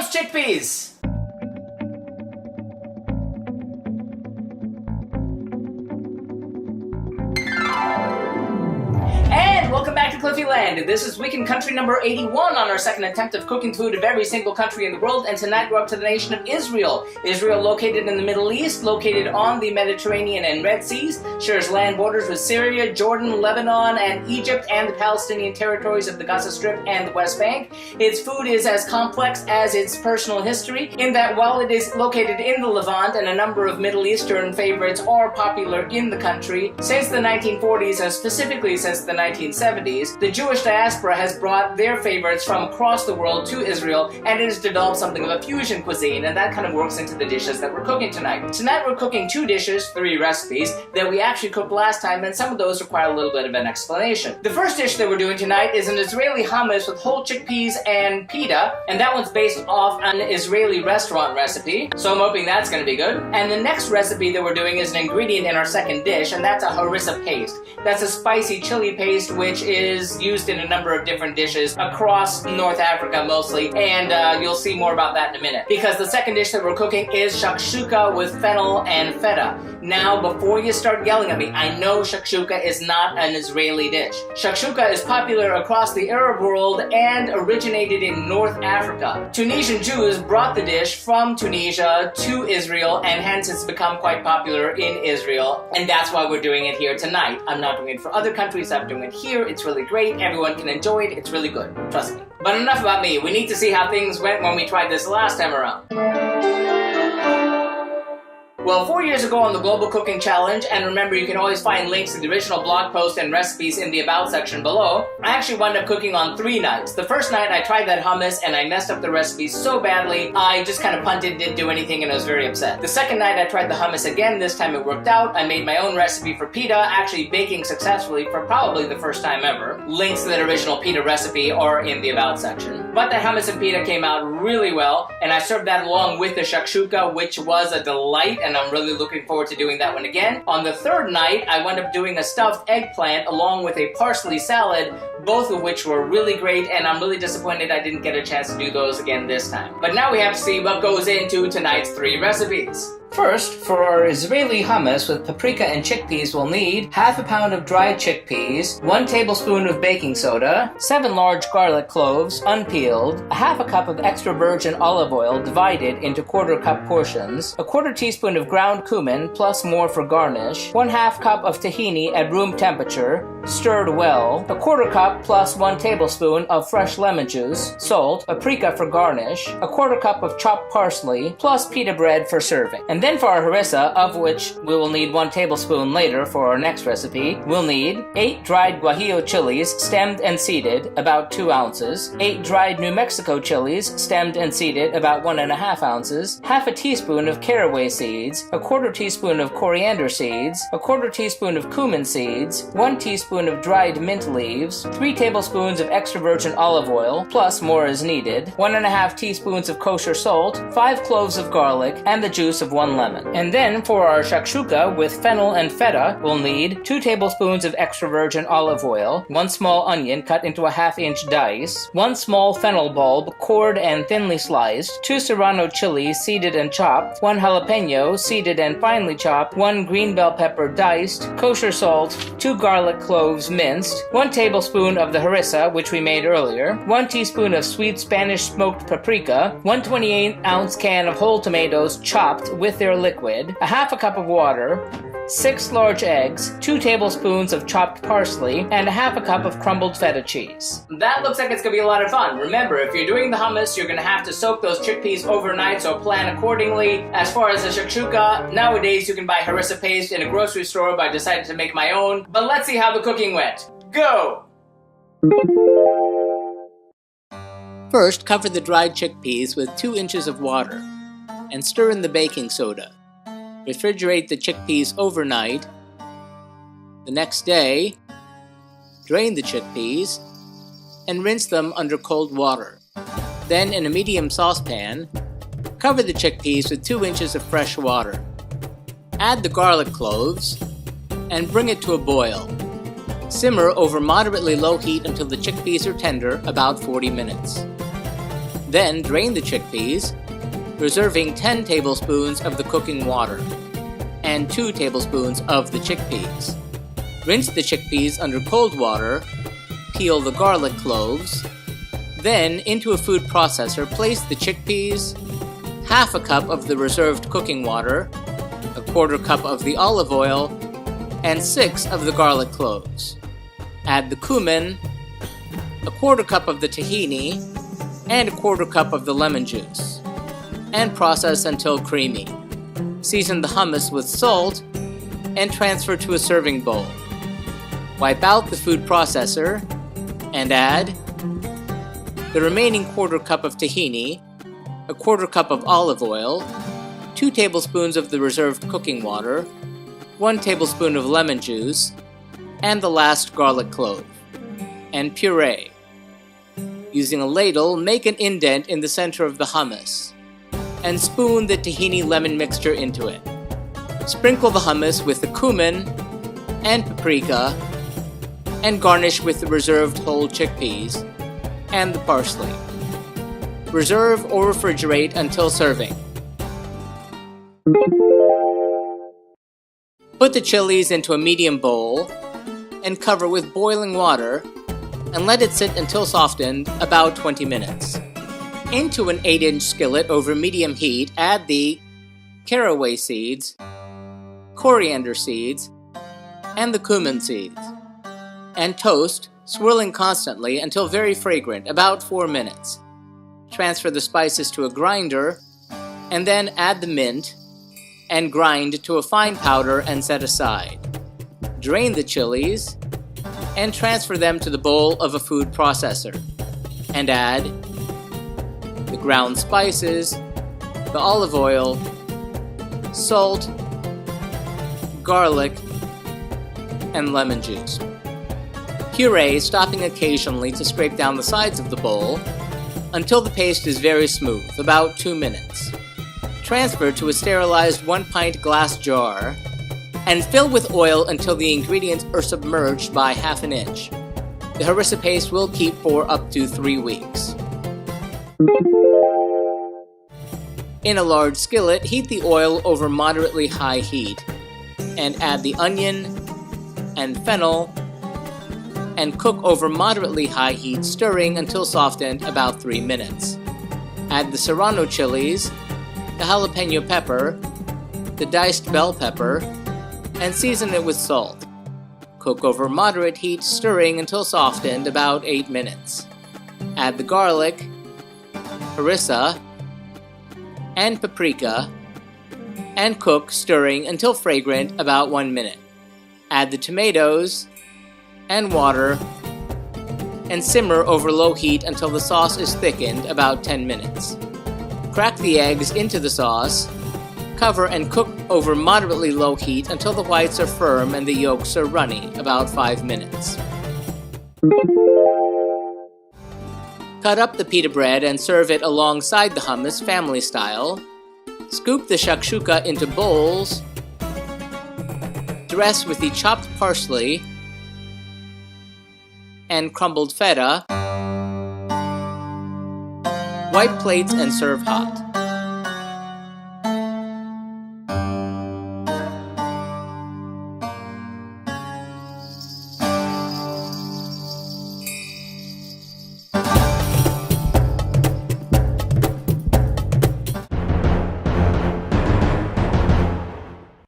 loves chickpeas! And welcome back to Cliffieland. This is week in country number 81 on our second attempt of cooking food of every single country in the world, and tonight we're up to the nation of Israel. Israel, located in the Middle East, located on the Mediterranean and Red Seas, shares land borders with Syria, Jordan, Lebanon, and Egypt, and the Palestinian territories of the Gaza Strip and the West Bank. Its food is as complex as its personal history, in that while it is located in the Levant and a number of Middle Eastern favorites are popular in the country, since the 1940s and specifically since the 1970s, the Jewish diaspora has brought their favorites from across the world to Israel, and it has developed something of a fusion cuisine, and that kind of works into the dishes that we're cooking tonight. Tonight we're cooking 2 dishes, 3 recipes, that we actually cooked last time, and some of those require a little bit of an explanation. The first dish that we're doing tonight is an Israeli hummus with whole chickpeas and pita, and that one's based off an Israeli restaurant recipe, so I'm hoping that's going to be good. And the next recipe that we're doing is an ingredient in our second dish, and that's a harissa paste. That's a spicy chili paste which is used in a number of different dishes across North Africa mostly, and you'll see more about that in a minute. Because the second dish that we're cooking is shakshuka with fennel and feta. Now, before you start yelling at me, I know shakshuka is not an Israeli dish. Shakshuka is popular across the Arab world and originated in North Africa. Tunisian Jews brought the dish from Tunisia to Israel, and hence it's become quite popular in Israel, and that's why we're doing it here tonight. I'm not doing it for other countries, I'm doing it here. It's really great, everyone can enjoy it, it's really good, trust me. But enough about me, we need to see how things went when we tried this last time around. Well, 4 years ago on the Global Cooking Challenge, and remember you can always find links to the original blog post and recipes in the About section below, I actually wound up cooking on 3 nights. The first night I tried that hummus and I messed up the recipe so badly, I just kind of punted, didn't do anything, and I was very upset. The second night I tried the hummus again, this time it worked out. I made my own recipe for pita, actually baking successfully for probably the first time ever. Links to that original pita recipe are in the About section. But the hummus and pita came out really well, and I served that along with the shakshuka, which was a delight, and I'm really looking forward to doing that one again. On the third night, I wound up doing a stuffed eggplant along with a parsley salad, both of which were really great, and I'm really disappointed I didn't get a chance to do those again this time. But now we have to see what goes into tonight's 3 recipes. First, for our Israeli hummus with paprika and chickpeas, we'll need half a pound of dried chickpeas, 1 tablespoon of baking soda, 7 large garlic cloves, unpeeled, a half a cup of extra virgin olive oil divided into 1/4 cup portions, a 1/4 teaspoon of ground cumin plus more for garnish, 1/2 cup of tahini at room temperature, stirred well, a 1/4 cup plus 1 tablespoon of fresh lemon juice, salt, paprika for garnish, a 1/4 cup of chopped parsley, plus pita bread for serving. And then for our harissa, of which we will need 1 tablespoon later for our next recipe, we'll need 8 dried guajillo chilies, stemmed and seeded, about 2 ounces, 8 dried New Mexico chilies, stemmed and seeded, about 1½ ounces, half a teaspoon of caraway seeds, a 1/4 teaspoon of coriander seeds, a 1/4 teaspoon of cumin seeds, 1 teaspoon of dried mint leaves, 3 tablespoons of extra virgin olive oil, plus more as needed, 1½ teaspoons of kosher salt, 5 cloves of garlic, and the juice of 1 lemon. And then for our shakshuka with fennel and feta, we'll need 2 tablespoons of extra virgin olive oil, 1 small onion cut into a 1/2 inch dice, 1 small fennel bulb cored and thinly sliced, 2 serrano chilies seeded and chopped, 1 jalapeno seeded and finely chopped, 1 green bell pepper diced, kosher salt, 2 garlic cloves minced, 1 tablespoon of the harissa, which we made earlier, 1 teaspoon of sweet Spanish smoked paprika, 1 28-ounce can of whole tomatoes chopped with their liquid, a 1/2 cup of water, 6 large eggs, 2 tablespoons of chopped parsley, and a 1/2 cup of crumbled feta cheese. That looks like it's going to be a lot of fun. Remember, if you're doing the hummus, you're going to have to soak those chickpeas overnight, so plan accordingly. As far as the shakshuka, nowadays you can buy harissa paste in a grocery store, but I decided to make my own. But let's see how the cooking went. Go! First, cover the dried chickpeas with 2 inches of water and stir in the baking soda. Refrigerate the chickpeas overnight. The next day, drain the chickpeas and rinse them under cold water. Then, in a medium saucepan, cover the chickpeas with 2 inches of fresh water. Add the garlic cloves and bring it to a boil. Simmer over moderately low heat until the chickpeas are tender, about 40 minutes. Then drain the chickpeas, reserving 10 tablespoons of the cooking water and 2 tablespoons of the chickpeas. Rinse the chickpeas under cold water, peel the garlic cloves, then into a food processor place the chickpeas, half a cup of the reserved cooking water, a quarter cup of the olive oil, and 6 of the garlic cloves. Add the cumin, a quarter cup of the tahini, and a quarter cup of the lemon juice, and process until creamy. Season the hummus with salt and transfer to a serving bowl. Wipe out the food processor and add the remaining quarter cup of tahini, a quarter cup of olive oil, 2 tablespoons of the reserved cooking water, 1 tablespoon of lemon juice, and the last garlic clove, and puree. Using a ladle, make an indent in the center of the hummus, and spoon the tahini lemon mixture into it. Sprinkle the hummus with the cumin and paprika, and garnish with the reserved whole chickpeas and the parsley. Reserve or refrigerate until serving. Put the chilies into a medium bowl and cover with boiling water and let it sit until softened, about 20 minutes. Into an 8-inch skillet over medium heat, add the caraway seeds, coriander seeds, and the cumin seeds, and toast, swirling constantly until very fragrant, about 4 minutes. Transfer the spices to a grinder, and then add the mint, and grind to a fine powder and set aside. Drain the chilies, and transfer them to the bowl of a food processor, and add the ground spices, the olive oil, salt, garlic, and lemon juice. Puree, stopping occasionally to scrape down the sides of the bowl until the paste is very smooth, about 2 minutes. Transfer to a sterilized 1-pint glass jar and fill with oil until the ingredients are submerged by ½ inch. The harissa paste will keep for up to 3 weeks. In a large skillet, heat the oil over moderately high heat and add the onion and fennel and cook over moderately high heat, stirring until softened, about 3 minutes. Add the serrano chilies, the jalapeno pepper, the diced bell pepper, and season it with salt. Cook over moderate heat, stirring until softened, about 8 minutes. Add the garlic, harissa, and paprika, and cook, stirring until fragrant, about 1 minute. Add the tomatoes and water, and simmer over low heat until the sauce is thickened, about 10 minutes. Crack the eggs into the sauce, cover and cook over moderately low heat until the whites are firm and the yolks are runny, about 5 minutes. Cut up the pita bread and serve it alongside the hummus, family style. Scoop the shakshuka into bowls. Dress with the chopped parsley and crumbled feta. Wipe plates and serve hot.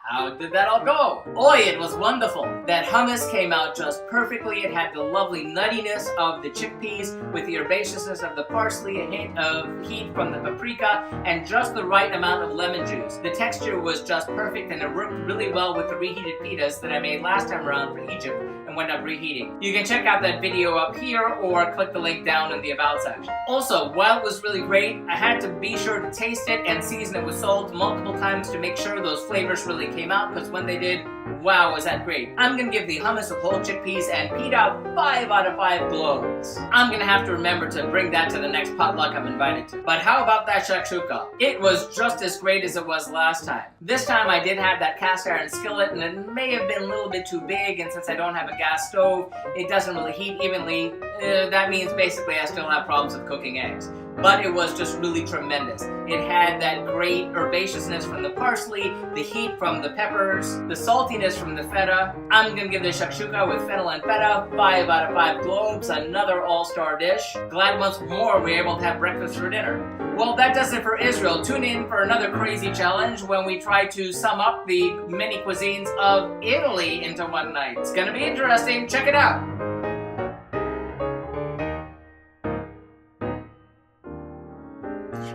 How did that all go? Oi, it was wonderful! That hummus came out just perfectly. It had the lovely nuttiness of the chickpeas with the herbaceousness of the parsley, a hint of heat from the paprika, and just the right amount of lemon juice. The texture was just perfect, and it worked really well with the reheated pitas that I made last time around for Egypt and went up reheating. You can check out that video up here or click the link down in the About section. Also, while it was really great, I had to be sure to taste it and season it with salt multiple times to make sure those flavors really came out, because when they did, wow, was that great. I'm gonna give the hummus with whole chickpeas and pita 5 out of 5 globes. I'm gonna have to remember to bring that to the next potluck I'm invited to. But how about that shakshuka? It was just as great as it was last time. This time I did have that cast iron skillet, and it may have been a little bit too big, and since I don't have a gas stove, it doesn't really heat evenly. That means basically I still have problems with cooking eggs. but it was just really tremendous. It had that great herbaceousness from the parsley, the heat from the peppers, the saltiness from the feta. I'm gonna give this shakshuka with fennel and feta 5 out of 5 globes, another all-star dish. Glad once more we were able to have breakfast for dinner. Well, that does it for Israel. Tune in for another crazy challenge when we try to sum up the many cuisines of Italy into one night. It's gonna be interesting. Check it out.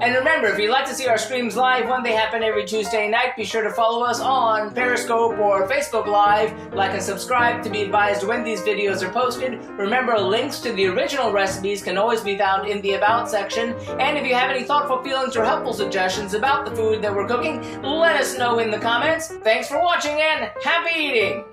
And remember, if you'd like to see our streams live when they happen every Tuesday night, be sure to follow us on Periscope or Facebook Live. Like and subscribe to be advised when these videos are posted. Remember, links to the original recipes can always be found in the About section. And if you have any thoughtful feelings or helpful suggestions about the food that we're cooking, let us know in the comments. Thanks for watching and happy eating!